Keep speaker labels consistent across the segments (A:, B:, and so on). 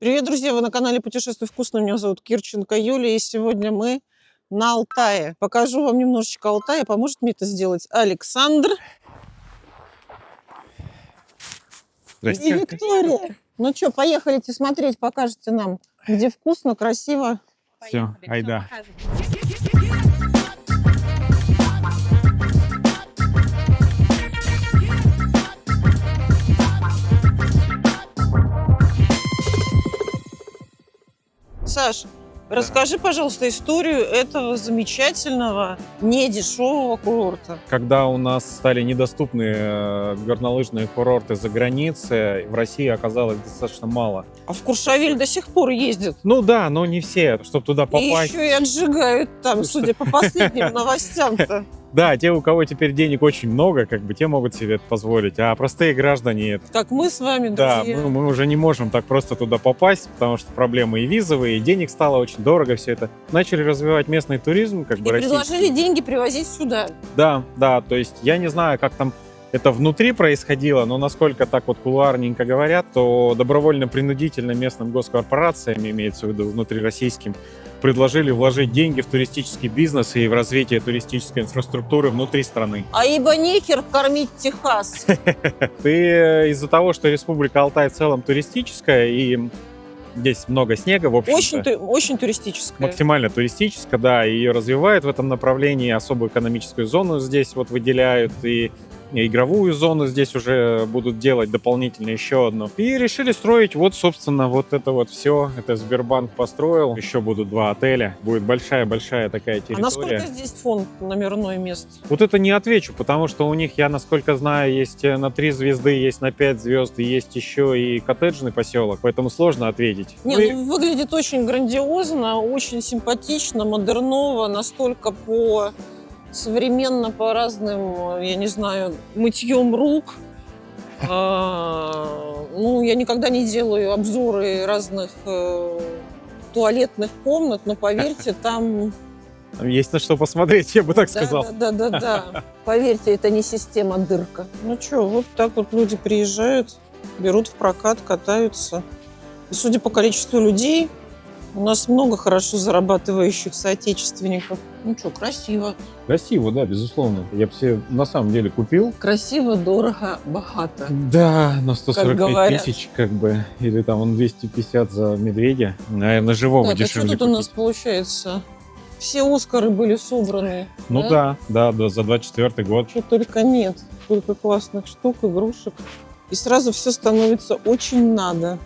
A: Привет, друзья! Вы на канале «Путешествуй вкусно». Меня зовут Кирченко Юлия, и сегодня мы на Алтае. Покажу вам немножечко Алтая. Поможет мне это сделать Александр и Виктория. Ну что, поехали смотреть, покажете нам, где вкусно, красиво.
B: Все, айда.
A: Саш, расскажи, пожалуйста, историю этого замечательного, недешевого курорта.
B: Когда у нас стали недоступны горнолыжные курорты за границей, в России оказалось достаточно мало.
A: А в Куршавель до сих пор ездят.
B: Ну да, но не все, чтобы туда попасть.
A: И еще и отжигают там, судя по последним новостям-то.
B: Да, те, у кого теперь денег очень много, те могут себе это позволить, а простые граждане...
A: Как мы с вами,
B: Да,
A: друзья.
B: мы уже не можем так просто туда попасть, потому что проблемы и визовые, и денег стало очень дорого, все это. Начали развивать местный туризм,
A: И
B: российский.
A: предложили деньги привозить сюда.
B: Да, то есть я не знаю, как там это внутри происходило, но насколько так вот кулуарненько говорят, то добровольно-принудительно местным госкорпорациям, имеется в виду внутрироссийским, предложили вложить деньги в туристический бизнес и в развитие туристической инфраструктуры внутри страны.
A: А ибо нехер кормить Техас.
B: И из-за того, что Республика Алтай в целом туристическая, и здесь много снега, в общем-то.
A: Очень туристическая.
B: Максимально туристическая, да, ее развивают в этом направлении, особую экономическую зону здесь вот выделяют, и игровую зону здесь уже будут делать дополнительно еще одну. И решили строить вот, собственно, вот это вот все. Это Сбербанк построил. Еще будут 2 отеля. Будет большая-большая такая территория.
A: А насколько здесь фонд номерной мест?
B: Вот это не отвечу, потому что у них, я насколько знаю, есть на 3 звезды, есть на 5 звезд, и есть еще и коттеджный поселок, поэтому сложно ответить.
A: Ну, выглядит очень грандиозно, очень симпатично, модерново, настолько современно по разным, я не знаю, мытьем рук. Ну, я никогда не делаю обзоры разных туалетных комнат, но поверьте, там...
B: Есть на что посмотреть, я бы так сказал.
A: Да. Поверьте, это не система дырка. Ну что, вот так вот люди приезжают, берут в прокат, катаются. И судя по количеству людей, у нас много хорошо зарабатывающих соотечественников. Ну что, красиво.
B: Красиво, да, безусловно. Я бы себе на самом деле купил.
A: Красиво, дорого, богато.
B: Да, на 145 тысяч, или там он 250 за медведя. Наверное, живого
A: Так,
B: дешевле
A: а что тут
B: купить.
A: у нас получается? Все Оскары были собраны.
B: Ну да, за 24-й год.
A: Что только нет. Только классных штук, игрушек. И сразу все становится очень надо.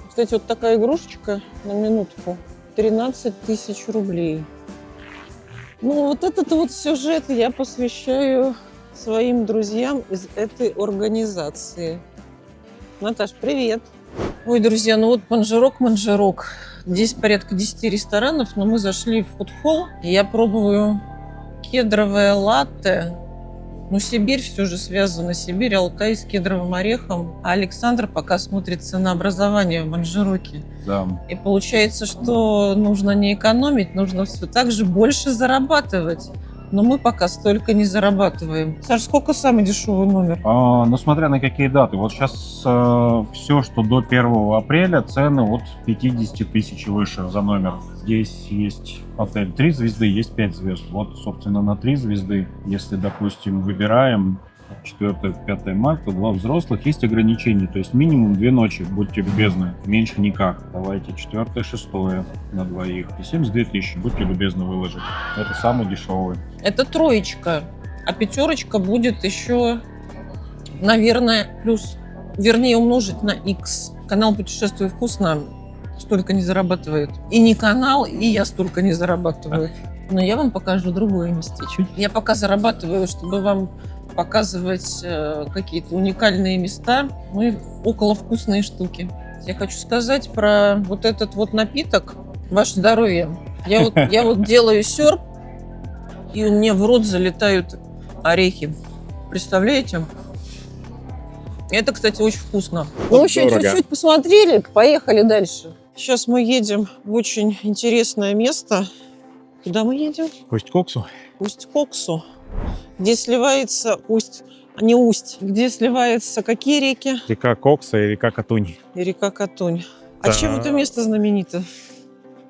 A: Кстати, вот такая игрушечка на минутку. 13 тысяч рублей. Ну, вот этот вот сюжет я посвящаю своим друзьям из этой организации. Наташ, привет! Ой, друзья, ну вот манжерок. Здесь порядка 10 ресторанов, но мы зашли в фудхолл. Я пробую кедровое латте. Ну, Сибирь все же связана. Сибирь, Алтай с кедровым орехом. А Александр пока смотрит ценообразование в Манжероке.
B: Да.
A: И получается, что нужно не экономить, нужно все так же больше зарабатывать. Но мы пока столько не зарабатываем. Саш, сколько самый дешевый номер?
B: Ну, смотря на какие даты. Вот сейчас все, что до 1 апреля, цены от 50 тысяч выше за номер. Здесь есть отель 3 звезды, есть 5 звезд. Вот, собственно, на 3 звезды, если, допустим, выбираем 4-5 марта, 2 взрослых, есть ограничения. То есть минимум 2 ночи, будьте любезны, меньше никак. Давайте 4-6 на двоих. И 72 тысячи, будьте любезны, выложить. Это самый дешевый.
A: Это 3, а 5 будет еще, наверное, плюс, вернее, умножить на X. Канал «Путешествуй вкусно» столько не зарабатывает. И не канал, и я столько не зарабатываю. Но я вам покажу другое местечко. Я пока зарабатываю, чтобы вам показывать какие-то уникальные места, ну и около вкусные штуки. Я хочу сказать про вот этот вот напиток. Ваше здоровье. Я вот делаю сёрб, и у меня в рот залетают орехи. Представляете? Это, кстати, очень вкусно. Ну, в общем, чуть-чуть посмотрели, поехали дальше. Сейчас мы едем в очень интересное место. Куда мы едем?
B: Усть-Коксу.
A: Усть-Коксу, где сливается не усть. Где сливаются какие реки?
B: Река Кокса и река Катунь.
A: И река Катунь. А
B: Да.
A: чем это место знаменито?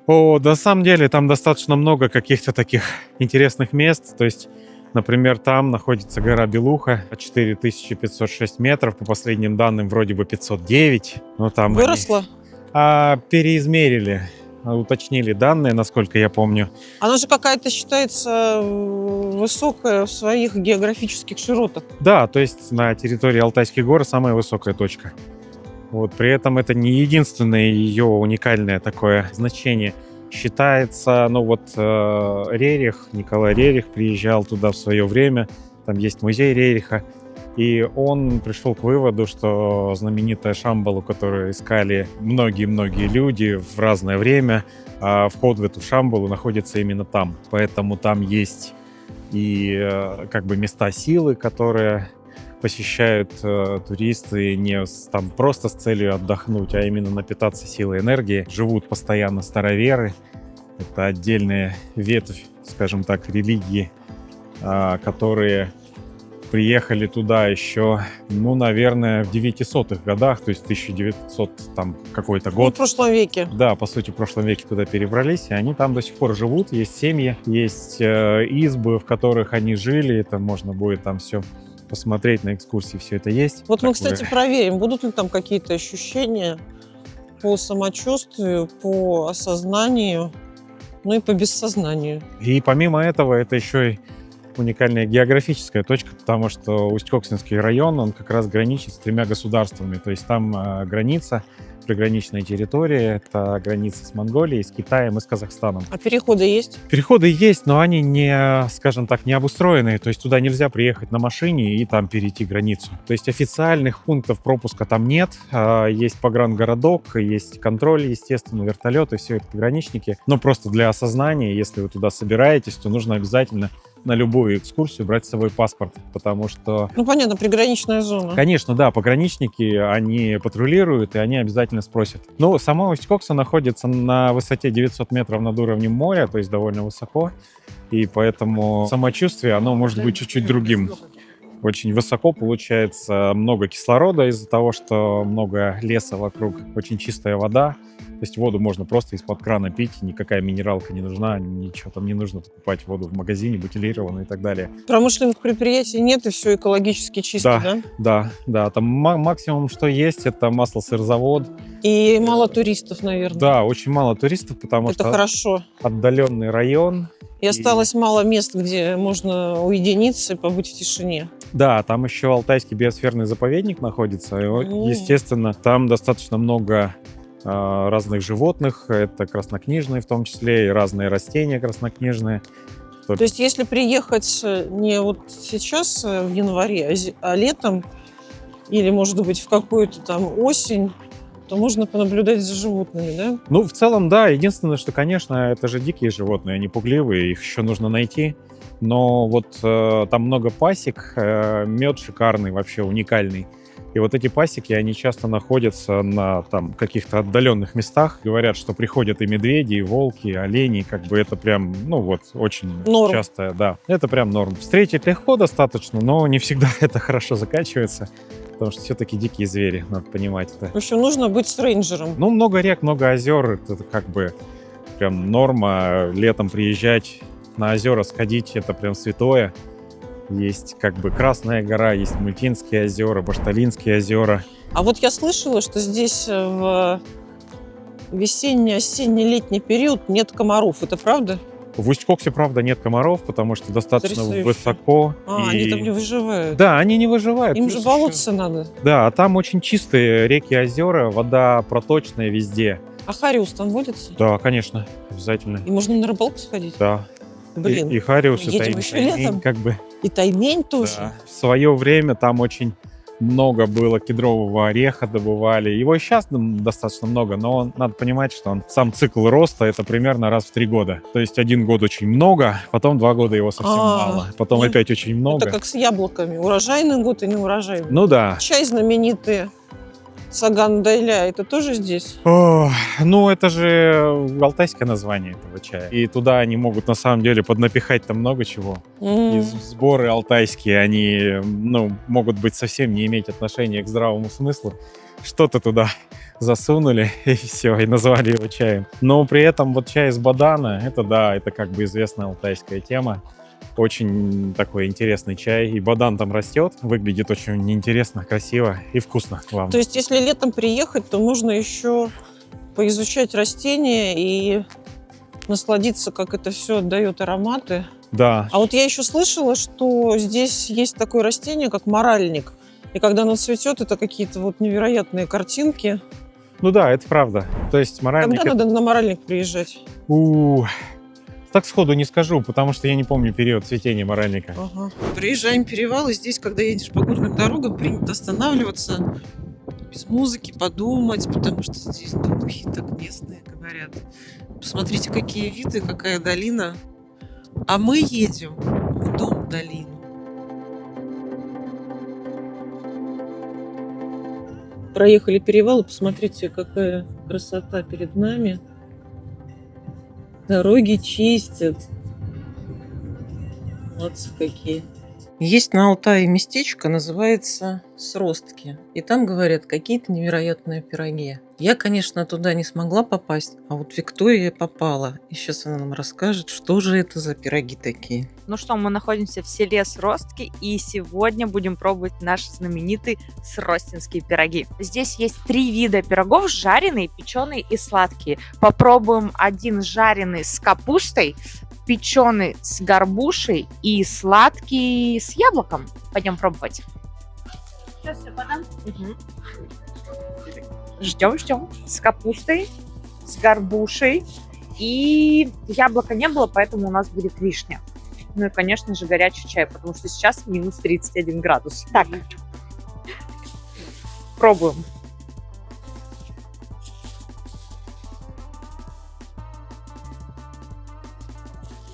B: На самом деле там достаточно много каких-то таких интересных мест. То есть, например, там находится гора Белуха, 4506 метров, по последним данным вроде бы 509. Но там они,
A: Выросла?
B: переизмерили, уточнили данные, насколько я помню.
A: Она же какая-то считается высокая в своих географических широтах.
B: Да, то есть на территории Алтайских гор самая высокая точка. Вот, при этом это не единственное ее уникальное такое значение. Считается, Рерих, Николай Рерих приезжал туда в свое время, там есть музей Рериха, и он пришел к выводу, что знаменитая Шамбалу, которую искали многие-многие люди в разное время, вход в эту Шамбалу находится именно там. Поэтому там есть и места силы, которые посещают туристы не там просто с целью отдохнуть, а именно напитаться силой энергии. Живут постоянно староверы. Это отдельная ветвь, скажем так, религии, которые приехали туда еще, наверное, в 900-х годах, то есть 1900 там какой-то год.
A: В прошлом веке.
B: Да, по сути, в прошлом веке туда перебрались, и они там до сих пор живут. Есть семьи, есть избы, в которых они жили. Там можно будет там все посмотреть на экскурсии, все это есть.
A: Вот мы,
B: Такое.
A: кстати, проверим, будут ли там какие-то ощущения по самочувствию, по осознанию, и по бессознанию.
B: И помимо этого, это еще и уникальная географическая точка, потому что Усть-Коксинский район, он как раз граничит с 3 государствами. То есть там граница, приграничная территория, это граница с Монголией, с Китаем и с Казахстаном.
A: А переходы есть?
B: Переходы есть, но они не, скажем так, не обустроенные. То есть туда нельзя приехать на машине и там перейти границу. То есть официальных пунктов пропуска там нет. Есть погрангородок, есть контроль, естественно, вертолеты, все это пограничники. Но просто для осознания, если вы туда собираетесь, то нужно обязательно на любую экскурсию брать с собой паспорт, потому что...
A: Понятно, приграничная зона.
B: Конечно, да, пограничники, они патрулируют, и они обязательно спросят. Но сама Усть-Кокса находится на высоте 900 метров над уровнем моря, то есть довольно высоко, и поэтому самочувствие, оно может быть чуть-чуть другим. Очень высоко получается, много кислорода из-за того, что много леса вокруг, очень чистая вода. То есть воду можно просто из-под крана пить, никакая минералка не нужна, ничего там не нужно покупать воду в магазине, бутилированную и так далее.
A: Промышленных предприятий нет, и все экологически чисто, да?
B: Да. Там максимум, что есть, это маслосырзавод.
A: И мало туристов, наверное.
B: Да, очень мало туристов, потому
A: Это
B: что
A: хорошо.
B: отдаленный район.
A: И осталось мало мест, где можно уединиться и побыть в тишине.
B: Да, там еще Алтайский биосферный заповедник находится. И, естественно, там достаточно много разных животных. Это краснокнижные в том числе, и разные растения краснокнижные.
A: То есть если приехать не вот сейчас, в январе, а летом, или, может быть, в какую-то там осень, то можно понаблюдать за животными, да?
B: В целом, да. Единственное, что, конечно, это же дикие животные, они пугливые, их еще нужно найти. Но там много пасек, мед шикарный, вообще уникальный. И вот эти пасеки, они часто находятся на там каких-то отдаленных местах. Говорят, что приходят и медведи, и волки, и олени. Это прям, очень
A: норм.
B: часто, да. Это прям норм. Встретить легко достаточно, но не всегда это хорошо заканчивается. Потому что все-таки дикие звери, надо понимать это.
A: В общем, нужно быть с рейнджером.
B: Много рек, много озер. Это прям норма. Летом приезжать на озера, сходить, это прям святое. Есть Красная гора, есть Мультинские озера, Башталинские озера.
A: А вот я слышала, что здесь в весенний, осенний, летний период нет комаров. Это правда?
B: В Усть-Коксе, правда, нет комаров, потому что достаточно высоко.
A: Они там не выживают.
B: Да, они не выживают.
A: Им же болотца надо.
B: Да, а там очень чистые реки, озера, вода проточная везде.
A: А хариус там водится?
B: Да, конечно, обязательно.
A: И можно на рыбалку сходить?
B: Да.
A: Блин,
B: и хариус, и
A: едем еще летом. И таймень тоже.
B: Да. В свое время там очень много было кедрового ореха, добывали. Его и сейчас достаточно много, но надо понимать, что сам цикл роста это примерно раз в 3 года. То есть 1 год очень много, потом 2 года его совсем мало, потом опять очень много.
A: Это как с яблоками. Урожайный год и неурожайный.
B: Ну да.
A: Чай знаменитый Саган-Дайля, это тоже здесь?
B: О, ну, это же алтайское название этого чая. И туда они могут, на самом деле, поднапихать там много чего. И сборы алтайские, они, ну, могут быть совсем не иметь отношения к здравому смыслу. Что-то туда засунули, и все, и назвали его чаем. Но при этом вот чай из бадана, это да, это как бы известная алтайская тема. Очень такой интересный чай. И бадан там растет, выглядит очень интересно, красиво и вкусно, главное.
A: То есть, если летом приехать, то нужно еще поизучать растения и насладиться, как это все отдает ароматы.
B: Да.
A: А вот я еще слышала, что здесь есть такое растение, как моральник. И когда оно цветет, это какие-то вот невероятные картинки.
B: Ну да, это правда. То есть моральник...
A: Когда надо на моральник приезжать?
B: Так сходу не скажу, потому что я не помню период цветения моральника.
A: Ага. Приезжаем в перевал, и здесь, когда едешь по горным дорогам, принято останавливаться, без музыки, подумать, потому что здесь духи так местные говорят. Посмотрите, какие виды, какая долина. А мы едем в Дом-долину. Проехали перевал, и посмотрите, какая красота перед нами. Дороги чистят. Молодцы какие. Есть на Алтае местечко, называется Сростки. И там, говорят, какие-то невероятные пироги. Я, конечно, туда не смогла попасть, а вот Виктория попала. И сейчас она нам расскажет, что же это за пироги такие.
C: Ну что, мы находимся в селе Сростки, и сегодня будем пробовать наши знаменитые сростинские пироги. Здесь есть 3 вида пирогов: жареные, печеные и сладкие. Попробуем один жареный с капустой, печеный с горбушей и сладкий с яблоком. Пойдем пробовать. Сейчас все подам. Ждем. С капустой, с горбушей. И яблока не было, поэтому у нас будет вишня. Ну и, конечно же, горячий чай, потому что сейчас минус 31 градус. Так, пробуем.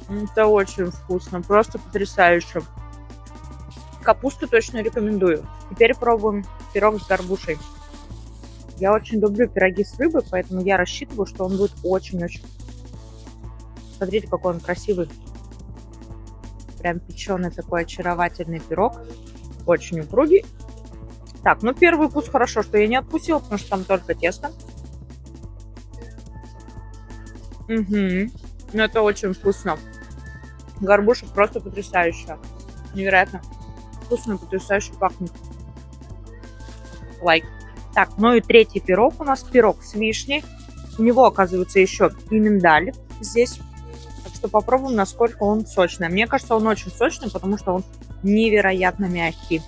C: Это очень вкусно, просто потрясающе. Капусту точно рекомендую. Теперь пробуем пирог с горбушей. Я очень люблю пироги с рыбой, поэтому я рассчитываю, что он будет очень-очень... Смотрите, какой он красивый. Прям печеный такой очаровательный пирог. Очень упругий. Так, ну первый вкус хорошо, что я не откусила, потому что там только тесто. Ну это очень вкусно. Горбуша просто потрясающая. Невероятно вкусно, потрясающе пахнет. Лайк. Так, ну и третий пирог у нас пирог с вишней. У него, оказывается, еще и миндаль здесь. Так что попробуем, насколько он сочный. Мне кажется, он очень сочный, потому что он невероятно мягкий.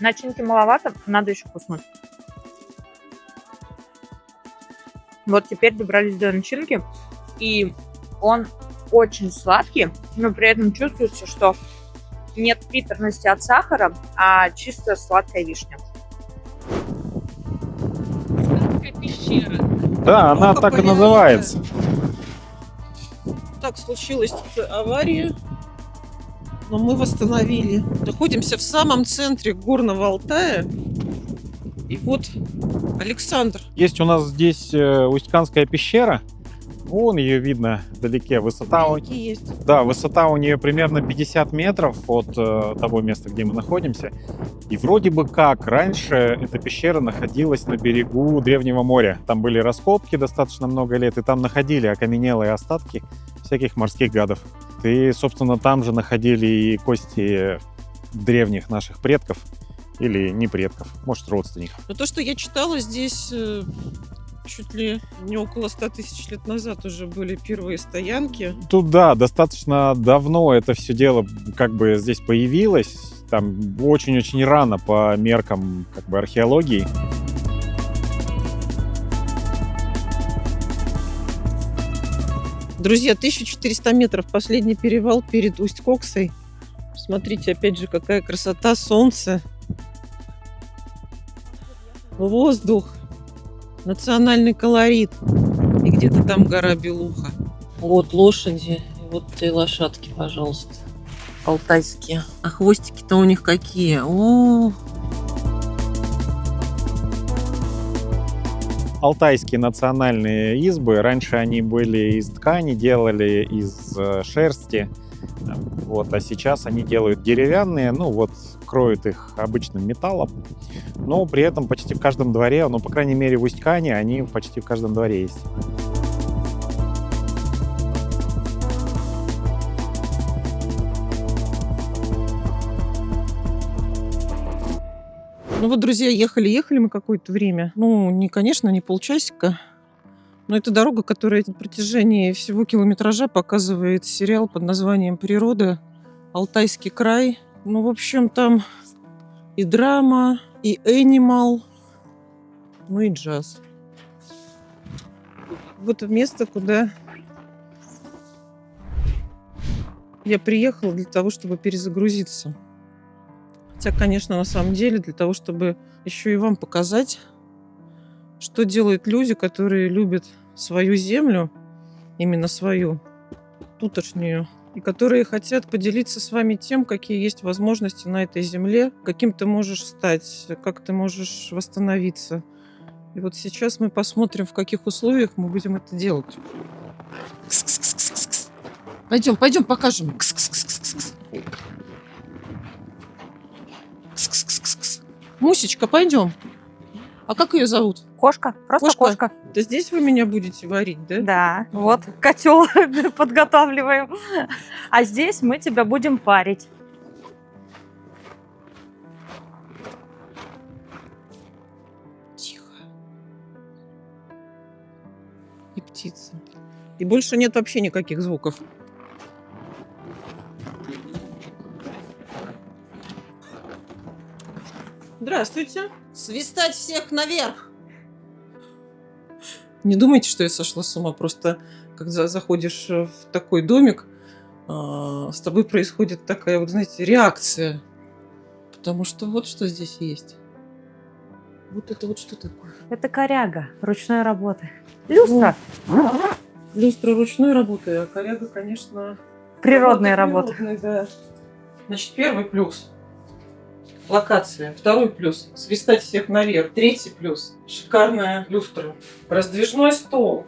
C: Начинки маловато, надо еще вкуснуть. Вот теперь добрались до начинки. И он очень сладкий, но при этом чувствуется, что нет приторности от сахара, а чисто сладкая вишня. Пещера.
B: Да, она так и называется.
A: Так, случилась авария, но мы восстановили. Находимся в самом центре горного Алтая. И вот Александр.
B: Есть у нас здесь Усть-Канская пещера. Вон ее видно вдалеке. Высота
A: Есть.
B: Да, высота у нее примерно 50 метров от того места, где мы находимся. И вроде бы как раньше эта пещера находилась на берегу Древнего моря. Там были раскопки достаточно много лет, и там находили окаменелые остатки всяких морских гадов. И, собственно, там же находили и кости древних наших предков. Или не предков, может, родственников.
A: Но то, что я читала, здесь чуть ли не около 100 тысяч лет назад уже были первые стоянки.
B: Тут, да, достаточно давно это все дело как бы здесь появилось. Там очень-очень рано по меркам как бы археологии.
A: Друзья, 1400 метров, последний перевал перед Усть-Коксой. Смотрите, опять же, какая красота, солнце, воздух, национальный колорит. И где-то там гора Белуха. Вот лошади, вот и лошадки, пожалуйста. алтайские. А хвостики-то у них какие. О,
D: Алтайские национальные избы. Раньше они были из ткани, делали из шерсти. Вот, а сейчас они делают деревянные, ну вот, кроют их обычным металлом. Но при этом почти в каждом дворе, ну, по крайней мере, в Усть-Кане они почти в каждом дворе есть.
A: ну вот, друзья, ехали мы какое-то время. Ну, не, конечно, не полчасика. Но это дорога, которая на протяжении всего километража показывает сериал под названием «Природа. Алтайский край». Ну, в общем, там и драма, и энимал, ну и джаз. Вот место, куда я приехала для того, чтобы перезагрузиться. Хотя, конечно, на самом деле, для того, чтобы еще и вам показать, что делают люди, которые любят свою землю, именно свою, тутошнюю, и которые хотят поделиться с вами тем, какие есть возможности на этой земле, каким ты можешь стать, как ты можешь восстановиться. И вот сейчас мы посмотрим, в каких условиях мы будем это делать. Пойдем, пойдем, покажем. Мусечка, пойдем. А как ее зовут?
C: Кошка, просто кошка.
A: Да здесь вы меня будете варить, да?
C: Да, вот котел подготавливаем. А здесь мы тебя будем парить.
A: Тихо. И птицы. И больше нет вообще никаких звуков. Здравствуйте. Свистать всех наверх. Не думайте, что я сошла с ума. Просто, когда заходишь в такой домик, с тобой происходит такая, вот знаете, реакция. Потому что вот что здесь есть. Вот это вот что такое?
C: Это коряга ручной работы. Люстра.
A: Люстра ручной работы, а коряга, конечно...
C: Природная работа.
A: Природная, да. Значит, первый плюс – локация. Второй плюс – свистать всех наверх. Третий плюс – шикарная люстра. Раздвижной стол.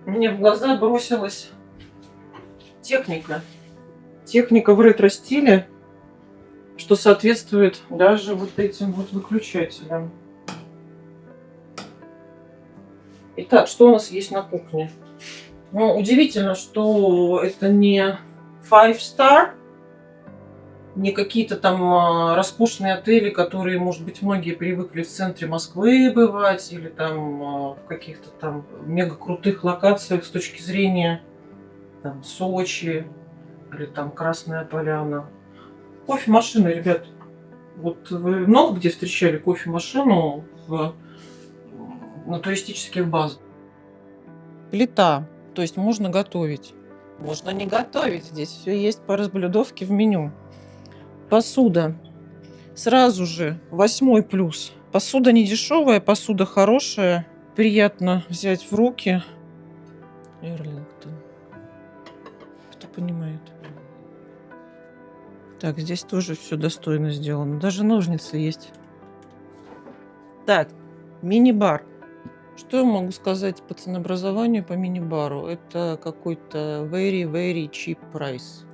A: Мне в глаза бросилась техника. Техника в ретро-стиле, что соответствует даже вот этим вот выключателям. Итак, что у нас есть на кухне? Ну, удивительно, что это не 5-star, не какие-то там роскошные отели, которые, может быть, многие привыкли в центре Москвы бывать, или там в каких-то там мега крутых локациях с точки зрения там Сочи или там Красная Поляна. Кофемашины, ребят. Вот вы много где встречали кофемашину на туристических базах? Плита. То есть можно готовить. Можно не готовить. Здесь все есть по разблюдовке в меню. Посуда. Сразу же 8 плюс. Посуда не дешевая, посуда хорошая. Приятно взять в руки. Эрлингтон. Кто понимает. Так, здесь тоже все достойно сделано. Даже ножницы есть. Так, мини-бар. Что я могу сказать по ценообразованию по мини-бару? Это какой-то very cheap price.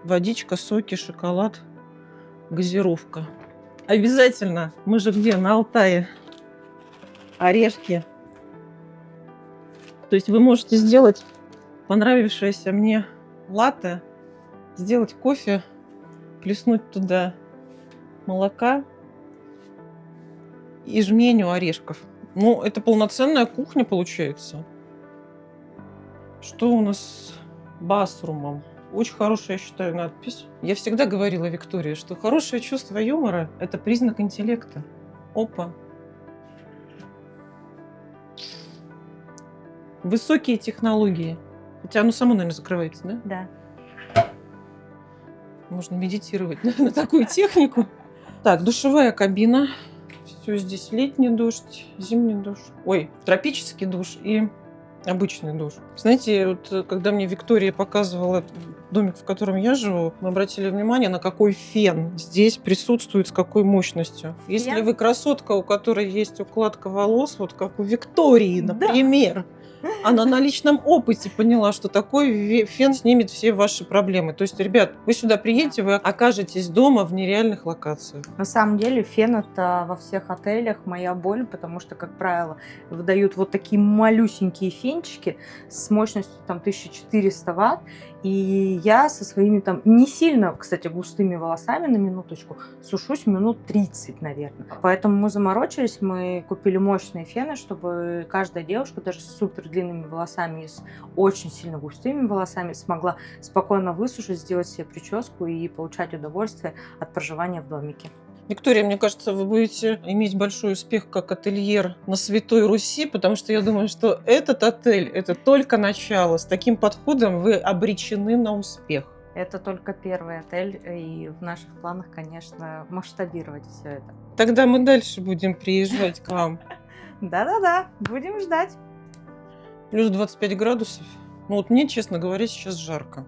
A: Водичка, соки, шоколад, газировка. Обязательно. Мы же где? На Алтае. Орешки. То есть вы можете сделать понравившееся мне латте, сделать кофе, плеснуть туда молока и жменю орешков. Ну, это полноценная кухня получается. Что у нас с басрумом? Очень хорошая, я считаю, надпись. Я всегда говорила Виктории, что хорошее чувство юмора – это признак интеллекта. Опа. Высокие технологии. Хотя оно само, наверное, закрывается, да?
C: Да.
A: Можно медитировать на такую технику. Так, душевая кабина. Все здесь летний дождь, зимний душ. Ой, тропический душ и Обычный душ. Знаете, вот когда мне Виктория показывала домик, в котором я живу, мы обратили внимание, на какой фен здесь присутствует, с какой мощностью. Если
E: Фен?
A: вы красотка, у которой есть укладка волос, вот как у Виктории,
E: Да.
A: например, она на личном опыте поняла, что такой фен снимет все ваши проблемы. То есть, ребят, вы сюда приедете, вы окажетесь дома в нереальных локациях.
E: На самом деле фен это во всех отелях моя боль, потому что, как правило, выдают вот такие малюсенькие фенчики с мощностью там 1400 ватт. И я со своими там не сильно, кстати, густыми волосами, на минуточку, сушусь минут 30, наверное. Поэтому мы заморочились, мы купили мощные фены, чтобы каждая девушка, даже с супер длинными волосами и с очень сильно густыми волосами, смогла спокойно высушить, сделать себе прическу и получать удовольствие от проживания в домике.
A: Виктория, мне кажется, вы будете иметь большой успех как ательер на Святой Руси, потому что я думаю, что этот отель – это только начало. С таким подходом вы обречены на успех.
E: Это только первый отель, и в наших планах, конечно, масштабировать все это.
A: Тогда мы дальше будем приезжать к вам.
E: Да-да-да, будем ждать.
A: Плюс 25 градусов. Ну вот мне, честно говоря, сейчас жарко.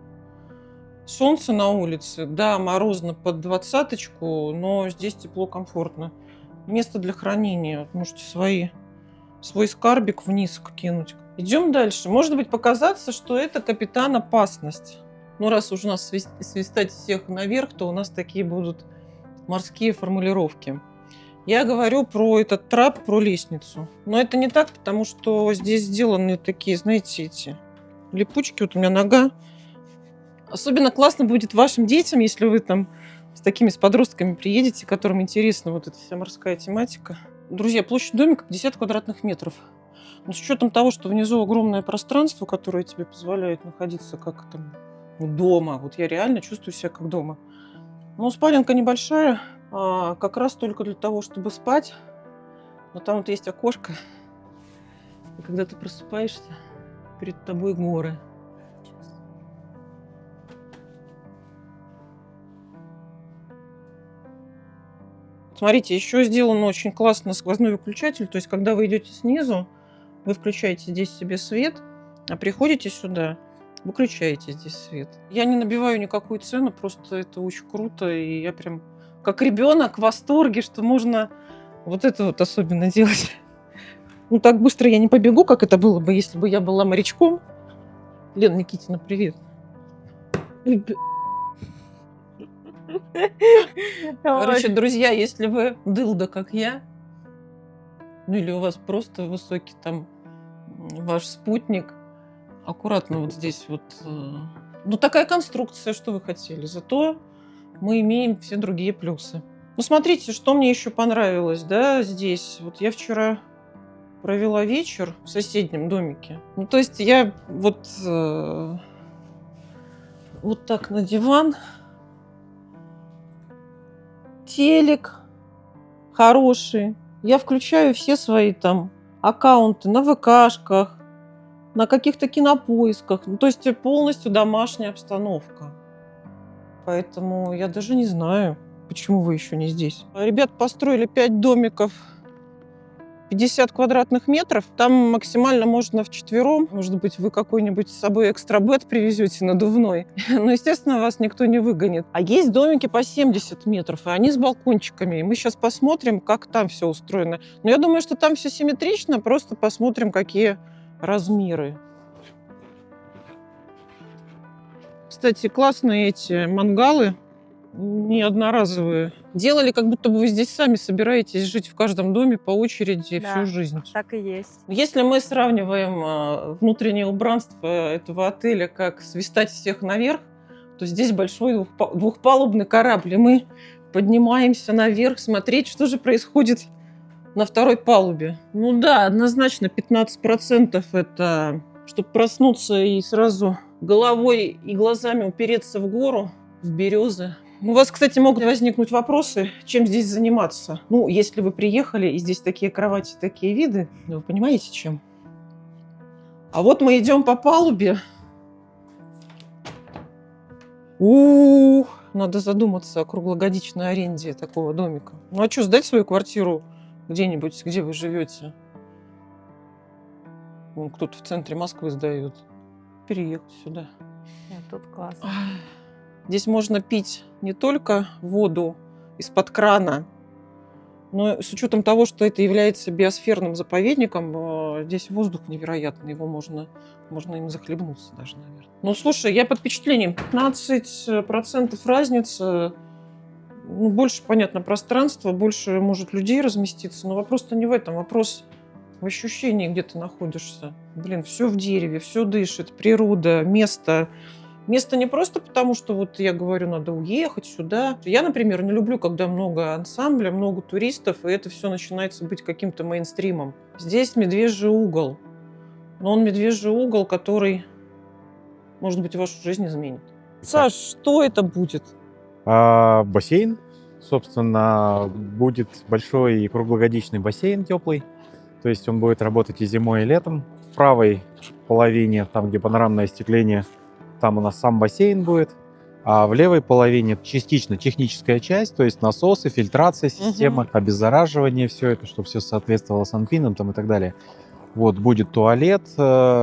A: Солнце на улице, да, морозно под 20-очку, но здесь тепло, комфортно. Место для хранения. Вот можете свой скарбик вниз кинуть. Идем дальше. Может быть, показаться, что это капитан опасность. Ну, раз уж у нас свистать всех наверх, то у нас такие будут морские формулировки. Я говорю про этот трап, про лестницу. Но это не так, потому что здесь сделаны такие, знаете, эти липучки. Вот у меня нога. Особенно классно будет вашим детям, если вы там с подростками приедете, которым интересна вот эта вся морская тематика. Друзья, площадь домика 50 квадратных метров. Но с учетом того, что внизу огромное пространство, которое тебе позволяет находиться как там дома, вот я реально чувствую себя как дома. Ну, спаленка небольшая, как раз только для того, чтобы спать. Но там вот есть окошко, и когда ты просыпаешься, перед тобой горы. Смотрите, еще сделан очень классно сквозной выключатель. То есть, когда вы идете снизу, вы включаете здесь себе свет, а приходите сюда, выключаете здесь свет. Я не набиваю никакую цену, просто это очень круто. И я прям как ребенок в восторге, что можно вот это вот особенно делать. Ну, так быстро я не побегу, как это было бы, если бы я была морячком. Лена Никитина, привет. Короче, друзья, если вы дылда, как я, ну или у вас просто высокий там ваш спутник, аккуратно вот здесь вот. Ну, такая конструкция, что вы хотели. Зато мы имеем все другие плюсы. Ну, смотрите, что мне еще понравилось, да, здесь. Вот я вчера провела вечер в соседнем домике. Ну, то есть я вот так на диван, телек хороший. Я включаю все свои там аккаунты на ВКшках, на каких-то кинопоисках. Ну, то есть полностью домашняя обстановка. Поэтому я даже не знаю, почему вы еще не здесь. Ребята построили 5 домиков 50 квадратных метров. Там максимально можно вчетвером. Может быть, вы какой-нибудь с собой экстрабет привезете надувной. Но, естественно, вас никто не выгонит. А есть домики по 70 метров, и они с балкончиками. И мы сейчас посмотрим, как там все устроено. Но я думаю, что там все симметрично. Просто посмотрим, какие размеры. Кстати, классные эти мангалы. Не одноразовые. Делали, как будто бы вы здесь сами собираетесь жить в каждом доме по очереди
E: Да.
A: всю жизнь.
E: Так и есть.
A: Если мы сравниваем внутреннее убранство этого отеля как свистать всех наверх, то здесь большой двухпалубный корабль. И мы поднимаемся наверх смотреть, что же происходит на второй палубе. Ну да, однозначно 15% это чтобы проснуться и сразу головой и глазами упереться в гору, в березы. У вас, кстати, могут возникнуть вопросы, чем здесь заниматься. Ну, если вы приехали, и здесь такие кровати, такие виды, вы понимаете, чем? А вот мы идем по палубе. Надо задуматься о круглогодичной аренде такого домика. Ну, а что, сдать свою квартиру где-нибудь, где вы живете? Вон кто-то в центре Москвы сдает. Переехать сюда.
C: Нет, тут классно.
A: Здесь можно пить не только воду из-под крана, но с учетом того, что это является биосферным заповедником, здесь воздух невероятный, его можно им захлебнуться даже, наверное. Ну, слушай, я под впечатлением. 15% разницы, ну, больше, понятно, пространства, больше может людей разместиться, но вопрос-то не в этом, вопрос в ощущении, где ты находишься. Блин, все в дереве, все дышит, природа, место. Место не просто потому, что вот я говорю, надо уехать сюда. Я, например, не люблю, когда много ансамбля, много туристов, и это все начинается быть каким-то мейнстримом. Здесь медвежий угол. Но он медвежий угол, который, может быть, вашу жизнь изменит. Саш, что это будет?
D: Бассейн, собственно, будет большой и круглогодичный бассейн теплый. То есть он будет работать и зимой, и летом. В правой половине, там, где панорамное остекление, там у нас сам бассейн будет. А в левой половине частично техническая часть, то есть насосы, фильтрация система, обеззараживание, все это, чтобы все соответствовало санпинам там, и так далее. Вот, будет туалет,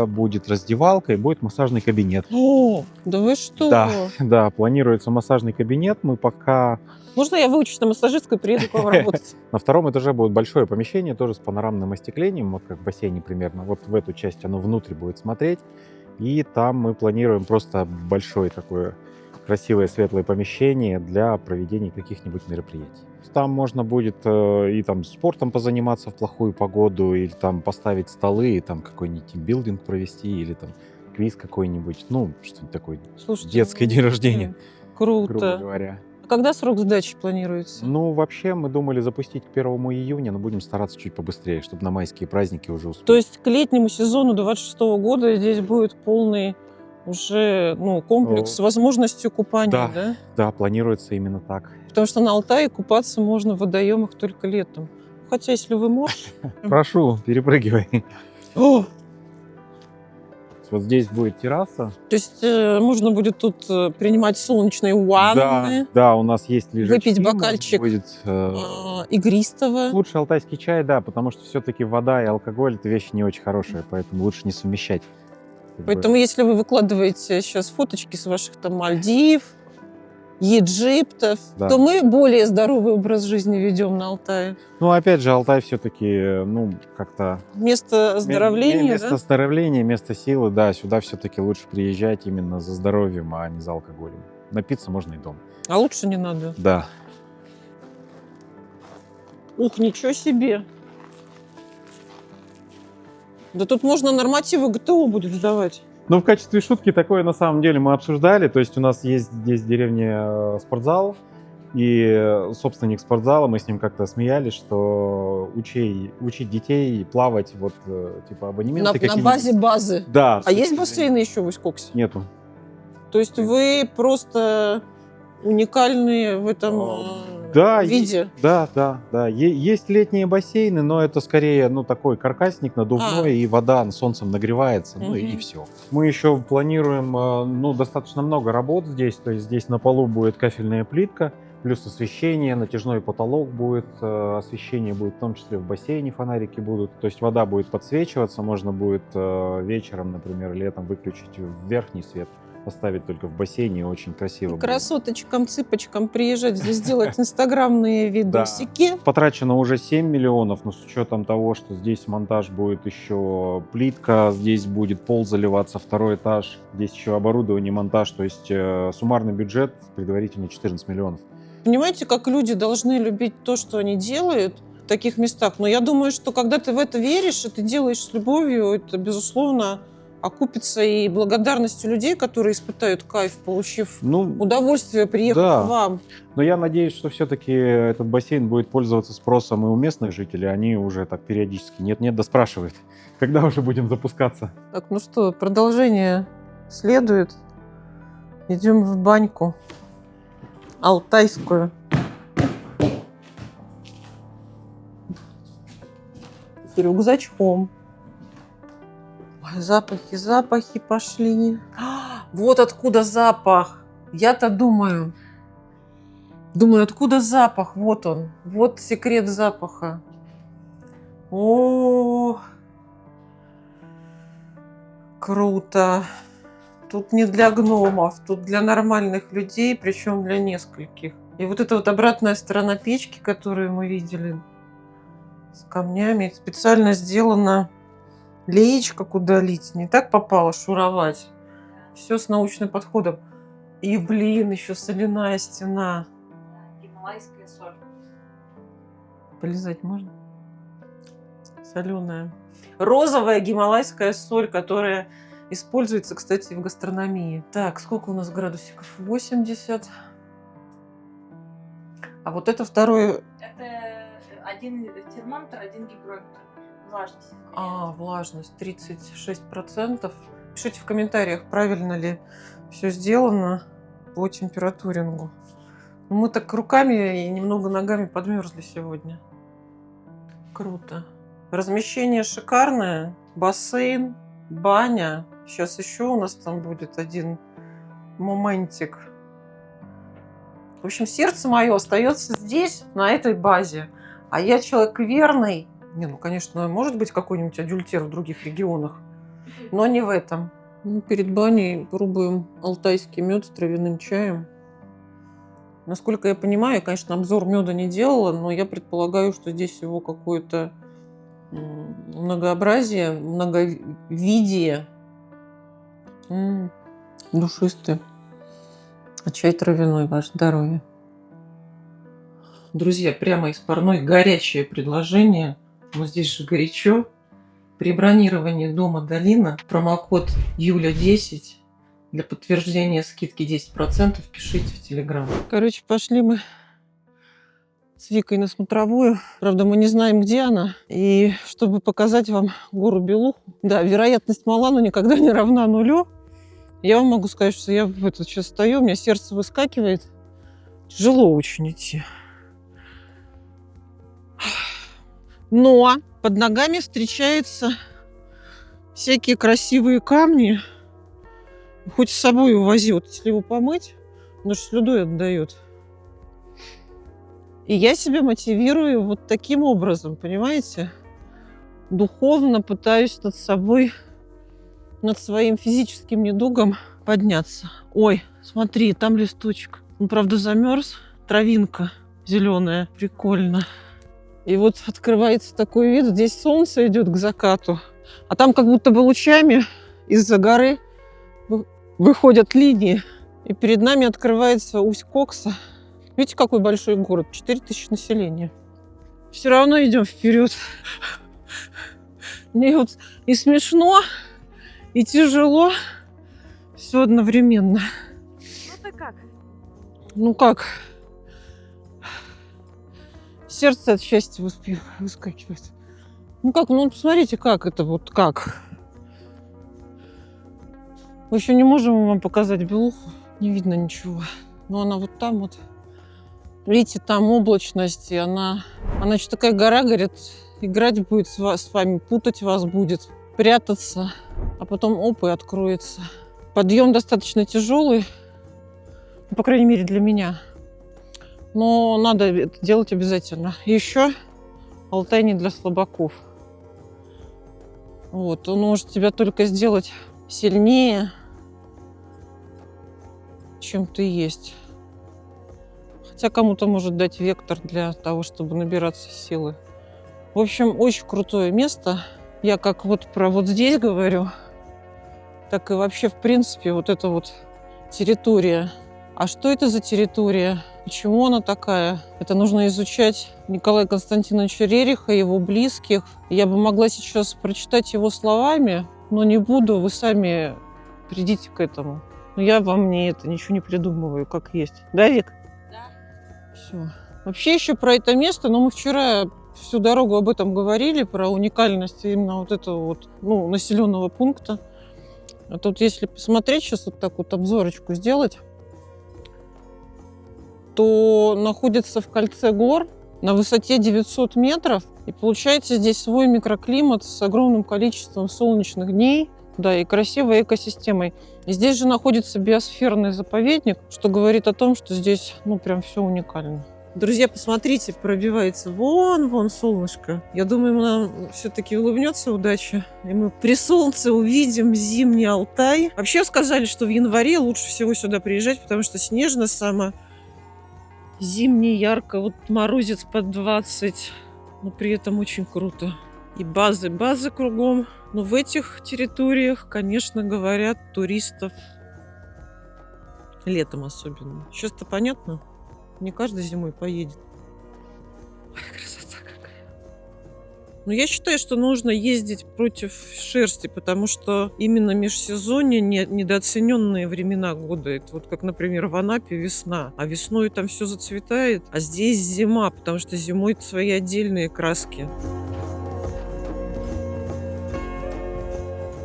D: будет раздевалка и будет массажный кабинет.
A: О, да вы что?
D: Да, планируется массажный кабинет. Мы пока...
A: Можно я выучусь на массажистку и приеду к вам работать?
D: На втором этаже будет большое помещение, тоже с панорамным остеклением, вот как в бассейне примерно. Вот в эту часть оно внутрь будет смотреть. И там мы планируем просто большое такое красивое светлое помещение для проведения каких-нибудь мероприятий. Там можно будет и там спортом позаниматься в плохую погоду, или там поставить столы, и там какой-нибудь тимбилдинг провести, или там квиз какой-нибудь, ну, что-нибудь такое.
A: Слушайте,
D: детский день рождения, грубо
A: круто.
D: говоря.
A: А когда срок сдачи планируется?
D: Ну, вообще, мы думали запустить к 1 июня, но будем стараться чуть побыстрее, чтобы на майские праздники уже успеть.
A: То есть к летнему сезону 26 года здесь будет полный уже комплекс с возможностью купания, да?
D: Да, планируется именно так.
A: Потому что на Алтае купаться можно в водоемах только летом. Хотя, если вы можете...
D: Прошу, перепрыгивай.
A: О!
D: Вот здесь будет терраса.
A: То есть можно будет тут принимать солнечные ванны,
D: Да, у нас есть лежачки.
A: выпить бокальчик
D: Будет,
A: игристого.
D: лучше алтайский чай, да, потому что все-таки вода и алкоголь — это вещи не очень хорошие, поэтому лучше не совмещать.
A: Поэтому если вы выкладываете сейчас фоточки с ваших там Мальдив, Египтов,
D: Да.
A: то мы более здоровый образ жизни ведем на Алтае.
D: Ну, опять же, Алтай все-таки, как-то...
A: Место оздоровления,
D: Место
A: да?
D: оздоровления, место силы, да, сюда все-таки лучше приезжать именно за здоровьем, а не за алкоголем. Напиться можно и дома.
A: А лучше не надо.
D: Да.
A: Ух, ничего себе! Да тут можно нормативы ГТО будет сдавать.
D: Ну, в качестве шутки такое на самом деле мы обсуждали. То есть у нас есть здесь в деревне спортзал, и собственник спортзала, мы с ним как-то смеялись, что учить детей плавать, вот, типа абонементы
A: На
D: какие-нибудь.
A: базе.
D: Да.
A: А есть бассейны еще в Усть-Коксе?
D: Нету.
A: То есть вы просто уникальные в этом
D: Да,
A: виде?
D: Да. Есть летние бассейны, но это скорее, такой каркасник надувной, и вода солнцем нагревается, и все. Мы еще планируем, достаточно много работ здесь. То есть здесь на полу будет кафельная плитка, плюс освещение, натяжной потолок будет, освещение будет в том числе в бассейне, фонарики будут. То есть вода будет подсвечиваться, можно будет вечером, например, летом выключить верхний свет, поставить только в бассейне, очень красиво будет.
A: Красоточкам, цыпочкам приезжать здесь делать инстаграмные видосики.
D: Потрачено уже 7 миллионов, но с учетом того, что здесь монтаж будет еще плитка, здесь будет пол заливаться, второй этаж, здесь еще оборудование, монтаж, то есть суммарный бюджет предварительно 14 миллионов.
A: Понимаете, как люди должны любить то, что они делают в таких местах? Но я думаю, что когда ты в это веришь, и ты делаешь с любовью, это, безусловно, окупится и благодарностью людей, которые испытают кайф, получив удовольствие, приехав к вам.
D: Но я надеюсь, что все-таки этот бассейн будет пользоваться спросом и у местных жителей. Они уже так периодически нет-нет, да спрашивают, когда уже будем запускаться.
A: Так, ну что, продолжение следует. Идем в баньку алтайскую. С рюкзачком. Ой, запахи пошли. Вот откуда запах. Я-то думаю, откуда запах? Вот он. Вот секрет запаха. О, Круто. Тут не для гномов, тут для нормальных людей, причем для нескольких. И вот эта вот обратная сторона печки, которую мы видели с камнями, специально сделана леечка, куда лить. Не так попало шуровать. Все с научным подходом. И, блин, еще соляная стена.
E: Гималайская соль.
A: Полизать можно? Соленая. Розовая гималайская соль, которая используется, кстати, в гастрономии. Так, сколько у нас градусиков? 80. А вот это второе...
E: Это один термометр, один гигрометр. Влажность.
A: Влажность 36%. Пишите в комментариях, правильно ли все сделано по температурингу. Мы так руками и немного ногами подмерзли сегодня. Круто. Размещение шикарное. Бассейн, баня. Сейчас еще у нас там будет один моментик. В общем, сердце мое остается здесь, на этой базе. А я человек верный. Не, ну, конечно, может быть какой-нибудь адюльтер в других регионах, но не в этом. Перед баней пробуем алтайский мед с травяным чаем. Насколько я понимаю, я, конечно, обзор меда не делала, но я предполагаю, что здесь его какое-то многообразие, многовидие. Душистый. А чай травяной, ваше здоровье. Друзья, прямо из парной горячее предложение. Но здесь же горячо. При бронировании дома Долина промокод Юля10 для подтверждения скидки 10% пишите в Телеграм. Короче, пошли мы с Викой на смотровую. Правда, мы не знаем, где она. И чтобы показать вам гору Белуху. Да, вероятность мала, но никогда не равна нулю. Я вам могу сказать, что я сейчас стою, у меня сердце выскакивает. Тяжело очень идти. Но под ногами встречаются всякие красивые камни. Хоть с собой увози, вот если его помыть, он же слюдой отдает. И я себя мотивирую вот таким образом, понимаете? Духовно пытаюсь над собой, над своим физическим недугом подняться. Ой, смотри, там листочек. Он, правда, замерз. Травинка зеленая. Прикольно. И вот открывается такой вид. Здесь солнце идет к закату. А там как будто бы лучами из-за горы выходят линии. И перед нами открывается Усть-Кокса. Видите, какой большой город? 4000 населения. Все равно идем вперед. Мне вот и смешно, и тяжело. Все одновременно.
C: Ну ты как?
A: Ну как? Сердце от счастья выскакивает. Ну как? Ну посмотрите, как это вот как. Мы еще не можем вам показать Белуху. Не видно ничего. Но она вот там вот. Видите, там облачность. И она еще такая гора, говорит, играть будет с вами, путать вас будет, прятаться. А потом оп, и откроется. Подъем достаточно тяжелый. Ну, по крайней мере, для меня. Но надо это делать обязательно. И еще Алтай не для слабаков. Вот, он может тебя только сделать сильнее, чем ты есть. Хотя кому-то может дать вектор для того, чтобы набираться силы. В общем, очень крутое место. Я как вот про вот здесь говорю, так и вообще, в принципе, вот эта вот территория. А что это за территория? Почему она такая? Это нужно изучать Николая Константиновича Рериха, его близких. Я бы могла сейчас прочитать его словами, но не буду. Вы сами придите к этому. Но я вам ничего не придумываю, как есть. Да, Вик?
E: Да.
A: Все. Вообще еще про это место, но мы вчера всю дорогу об этом говорили, про уникальность именно вот этого вот, населенного пункта. А тут, если посмотреть, сейчас вот так вот обзорочку сделать, то находится в кольце гор на высоте 900 метров. И получается здесь свой микроклимат с огромным количеством солнечных дней, да, и красивой экосистемой. И здесь же находится биосферный заповедник, что говорит о том, что здесь, прям все уникально. Друзья, посмотрите, пробивается вон солнышко. Я думаю, нам все-таки улыбнется удача, и мы при солнце увидим зимний Алтай. Вообще сказали, что в январе лучше всего сюда приезжать, потому что снежно само. Зимний, ярко, вот морозец под 20, но при этом очень круто. И базы кругом. Но в этих территориях, конечно, говорят, туристов летом особенно. Сейчас-то понятно, не каждый зимой поедет. Ой, красота какая. Но я считаю, что нужно ездить против шерсти, потому что именно межсезонье недооцененные времена года. Это вот как, например, в Анапе весна, а весной там все зацветает, а здесь зима, потому что зимой свои отдельные краски.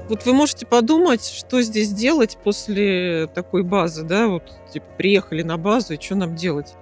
A: Вот вы можете подумать, что здесь делать после такой базы, да, вот типа приехали на базу, и что нам делать?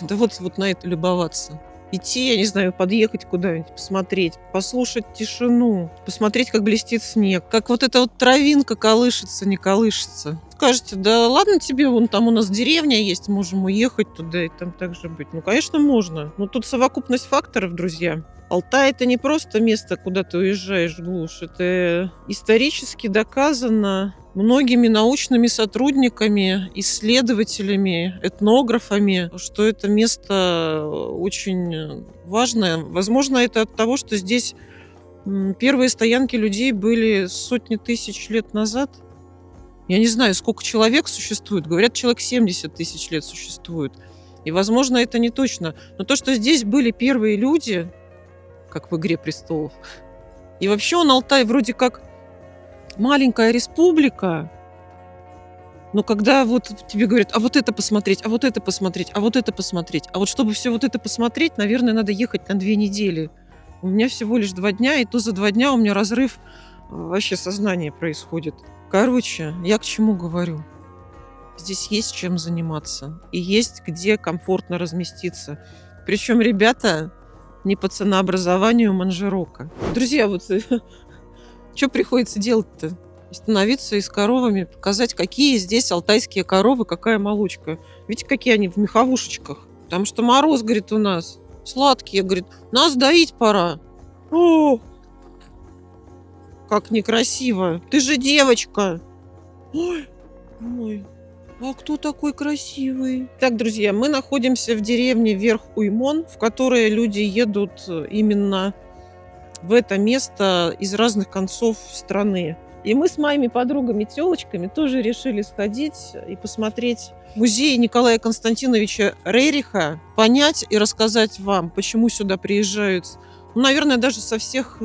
A: Да вот на это любоваться. Идти, я не знаю, подъехать куда-нибудь, посмотреть, послушать тишину, посмотреть, как блестит снег, как вот эта вот травинка колышется, не колышется. Скажете, да ладно тебе, вон там у нас деревня есть, можем уехать туда и там так же быть. Ну, конечно, можно. Но тут совокупность факторов, друзья. Алтай – это не просто место, куда ты уезжаешь в глушь. Это исторически доказано многими научными сотрудниками, исследователями, этнографами, что это место очень важное. Возможно, это от того, что здесь первые стоянки людей были сотни тысяч лет назад. Я не знаю, сколько человек существует. Говорят, человек 70 тысяч лет существует. И, возможно, это не точно. Но то, что здесь были первые люди, как в «Игре престолов». И вообще Алтай вроде как маленькая республика, но когда вот тебе говорят, а вот это посмотреть, а вот это посмотреть, а вот это посмотреть, а вот чтобы все вот это посмотреть, наверное, надо ехать на 2 недели. У меня всего лишь 2 дня, и то за 2 дня у меня разрыв вообще сознания происходит. Короче, я к чему говорю? Здесь есть чем заниматься, и есть где комфортно разместиться. Причем ребята не по ценообразованию манжерока. Друзья, вот что приходится делать-то? Становиться и с коровами, показать, какие здесь алтайские коровы, какая молочка. Видите, какие они в меховушечках. Потому что мороз, говорит, у нас сладкие. Говорит, нас доить пора. О, как некрасиво. Ты же девочка. Ой, а кто такой красивый? Так, друзья, мы находимся в деревне Верх-Уймон, в которой люди едут именно в это место из разных концов страны. И мы с моими подругами-телочками тоже решили сходить и посмотреть музей Николая Константиновича Рериха, понять и рассказать вам, почему сюда приезжают, наверное, даже со всех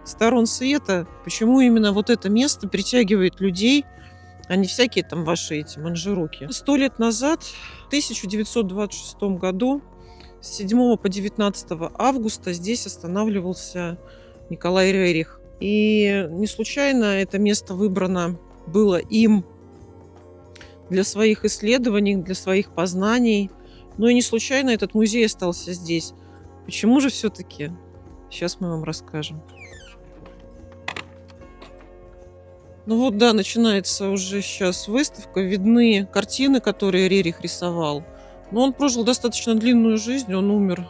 A: сторон света, почему именно вот это место притягивает людей, а не всякие там ваши эти манжероки. 100 лет назад, в 1926 году, с 7 по 19 августа здесь останавливался Николай Рерих. И не случайно это место выбрано было им для своих исследований, для своих познаний. Но и не случайно этот музей остался здесь. Почему же все-таки? Сейчас мы вам расскажем. Ну вот, да, начинается уже сейчас выставка. Видны картины, которые Рерих рисовал. Но он прожил достаточно длинную жизнь. Он умер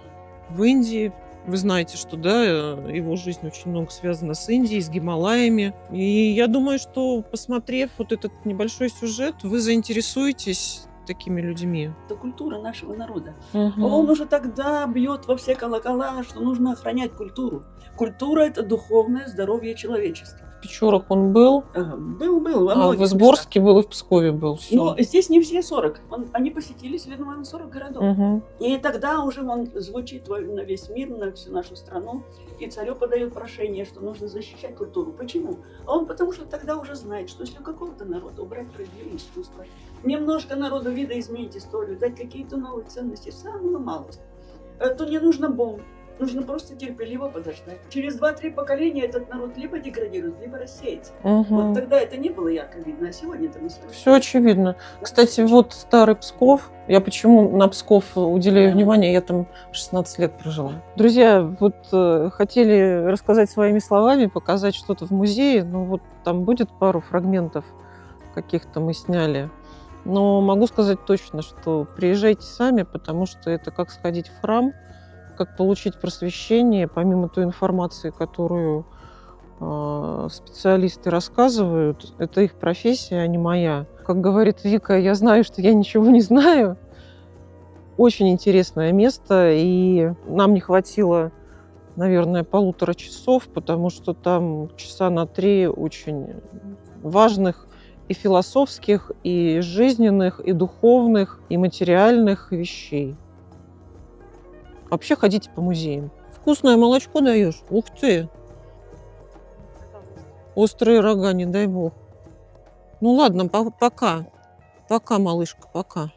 A: в Индии. Вы знаете, что, да, его жизнь очень много связана с Индией, с Гималаями. И я думаю, что, посмотрев вот этот небольшой сюжет, вы заинтересуетесь такими людьми.
F: Это культура нашего народа.
A: Угу.
F: Он уже тогда бьет во все колокола, что нужно охранять культуру. Культура – это духовное здоровье человечества.
A: В Печорах он был,
F: Был.
A: в Изборске был и в Пскове был. Всё.
F: Но здесь не все 40. Они посетили, видимо, 40 городов.
A: Угу.
F: И тогда уже он звучит на весь мир, на всю нашу страну. И царю подает прошение, что нужно защищать культуру. Почему? А он потому что тогда уже знает, что если у какого-то народа убрать произведение искусства, немножко народу видоизменить историю, дать какие-то новые ценности, самую малость, то не нужно бомб. Нужно просто терпеливо подождать. Через 2-3 поколения этот народ либо деградирует, либо рассеется.
A: Угу.
F: Вот тогда это не было ярко видно, а сегодня-то мы с вами...
A: Все очевидно. Кстати, вот старый Псков. Я почему на Псков уделяю внимание? Я там 16 лет прожила. Друзья, вот хотели рассказать своими словами, показать что-то в музее. Ну вот там будет пару фрагментов каких-то мы сняли. Но могу сказать точно, что приезжайте сами, потому что это как сходить в храм, как получить просвещение, помимо той информации, которую специалисты рассказывают. Это их профессия, а не моя. Как говорит Вика, я знаю, что я ничего не знаю. Очень интересное место, и нам не хватило, наверное, 1,5 часов, потому что там часа на 3 очень важных и философских, и жизненных, и духовных, и материальных вещей. Вообще ходите по музеям. Вкусное молочко даешь? Ух ты! Острые рога, не дай бог. Ну ладно, пока. Пока, малышка, пока.